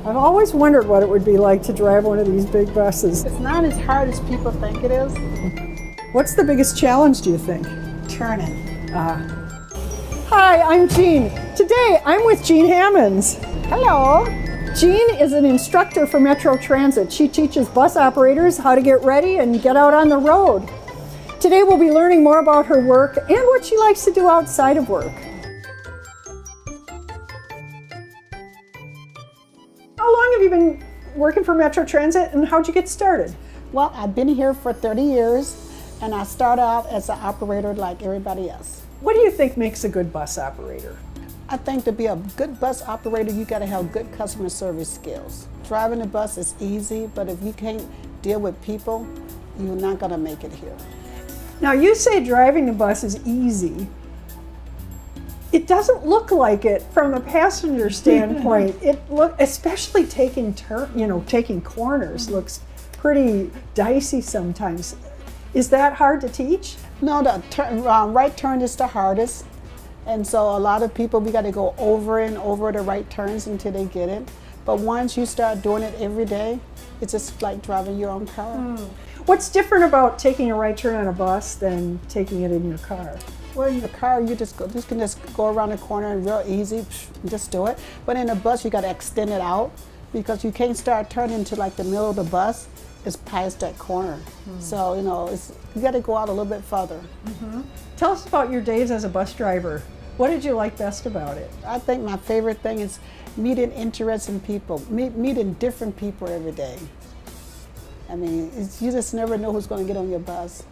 I've always wondered what it would be like to drive one of these big buses. It's not as hard as people think it is. What's the biggest challenge, do you think? Turning. Hi, I'm Jeanne. Today, I'm with Jeanne Hammonds. Hello. Jeanne is an instructor for Metro Transit. She teaches bus operators how to get ready and get out on the road. Today, we'll be learning more about her work and what she likes to do outside of work. How long have you been working for Metro Transit, and how'd you get started? Well, I've been here for 30 years, and I started out as an operator like everybody else. What do you think makes a good bus operator? I think to be a good bus operator, you got to have good customer service skills. Driving a bus is easy, but if you can't deal with people, you're not going to make it here. Now, you say driving a bus is easy. It doesn't look like it from a passenger standpoint. Especially taking corners looks pretty dicey sometimes. Is that hard to teach? No, the right turn is the hardest. And so a lot of people, we got to go over and over the right turns until they get it. But once you start doing it every day, it's just like driving your own car. What's different about taking a right turn on a bus than taking it in your car? Well, in the car, you can just go around the corner and real easy, just do it. But in a bus, you got to extend it out because you can't start turning to like the middle of the bus. It's past that corner. So, you got to go out a little bit further. Tell us about your days as a bus driver. What did you like best about it? I think my favorite thing is meeting interesting people, meeting different people every day. I mean, you just never know who's going to get on your bus.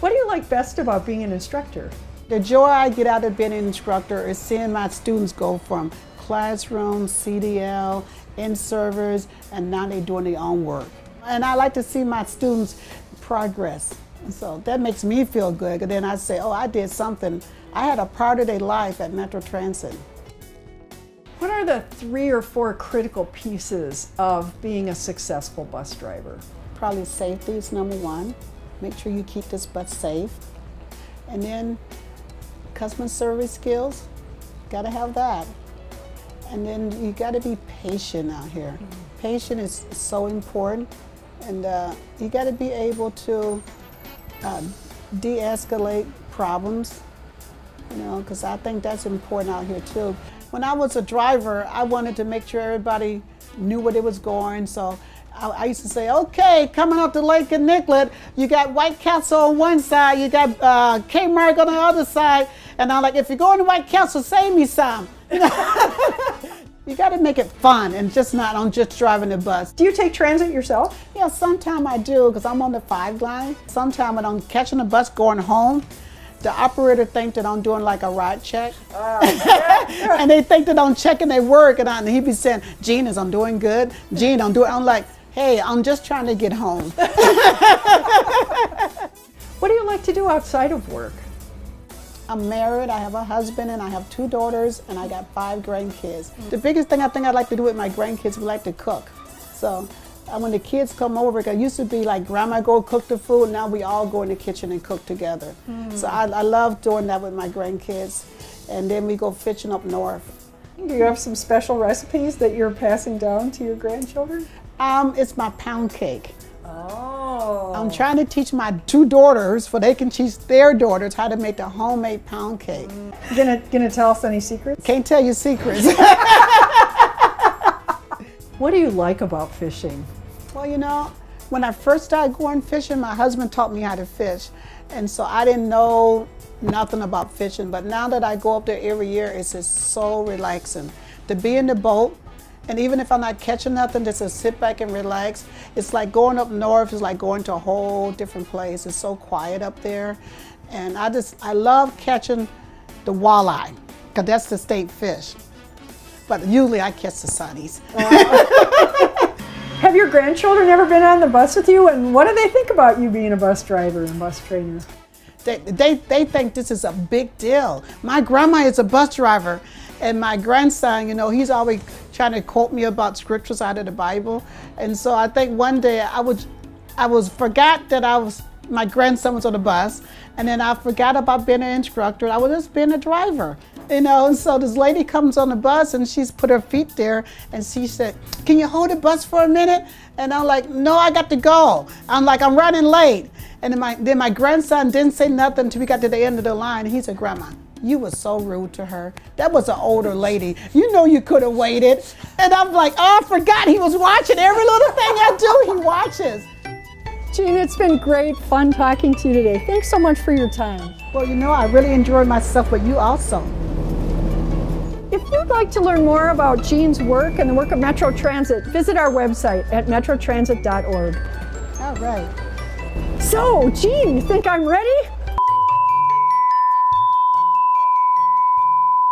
What do you like best about being an instructor? The joy I get out of being an instructor is seeing my students go from classroom, CDL, in-servers, and now they're doing their own work. And I like to see my students progress. And so that makes me feel good. And then I say, oh, I did something. I had a part of their life at Metro Transit. What are the 3 or 4 critical pieces of being a successful bus driver? Probably safety is number 1. Make sure you keep this bus safe. And then customer service skills, got to have that. And then you got to be patient out here. Patient is so important. And you got to be able to de-escalate problems, because I think that's important out here too. When I was a driver, I wanted to make sure everybody knew where they was going. So I used to say, okay, coming up the Lake of Nicollet, you got White Castle on one side, you got Kmart on the other side, and I'm like, if you're going to White Castle, save me some. You got to make it fun and just not on just driving the bus. Do you take transit yourself? Yeah, sometimes I do because I'm on the 5 line. Sometimes when I'm catching the bus going home, the operator thinks that I'm doing like a ride check. And they think that I'm checking their work, and he be saying, Jeanne, I'm doing good. Jeanne, I'm like, hey, I'm just trying to get home. What do you like to do outside of work? I'm married, I have a husband, and I have 2 daughters, and I got 5 grandkids. The biggest thing I think I'd like to do with my grandkids, we like to cook. So when the kids come over, it used to be like grandma go cook the food, now we all go in the kitchen and cook together. So I love doing that with my grandkids. And then we go fishing up north. Do you have some special recipes that you're passing down to your grandchildren? It's my pound cake. Oh. I'm trying to teach my 2 daughters, so they can teach their daughters how to make the homemade pound cake. You gonna tell us any secrets? Can't tell you secrets. What do you like about fishing? Well, when I first started going fishing, my husband taught me how to fish. And so I didn't know nothing about fishing. But now that I go up there every year, it's just so relaxing. To be in the boat, and even if I'm not catching nothing, just to sit back and relax. It's like going up north, it's like going to a whole different place. It's so quiet up there. And I love catching the walleye, because that's the state fish. But usually I catch the sunnies. Have your grandchildren ever been on the bus with you, and what do they think about you being a bus driver and bus trainer? They think this is a big deal. My grandma is a bus driver, and my grandson, he's always trying to quote me about scriptures out of the Bible. And so I think one day I forgot that my grandson was on the bus, and then I forgot about being an instructor. I was just being a driver. You know, and so this lady comes on the bus and she's put her feet there and she said, "Can you hold the bus for a minute?" And I'm like, "No, I got to go." I'm like, "I'm running late." And then my grandson didn't say nothing until we got to the end of the line. He said, "Grandma, you were so rude to her. That was an older lady. You know you could have waited." And I'm like, "Oh, I forgot he was watching. Every little thing I do, he watches." Jeanne, it's been great fun talking to you today. Thanks so much for your time. Well, you know, I really enjoyed myself, but you also. If you'd like to learn more about Jeanne's work and the work of Metro Transit, visit our website at metrotransit.org. All right. So, Jeanne, you think I'm ready?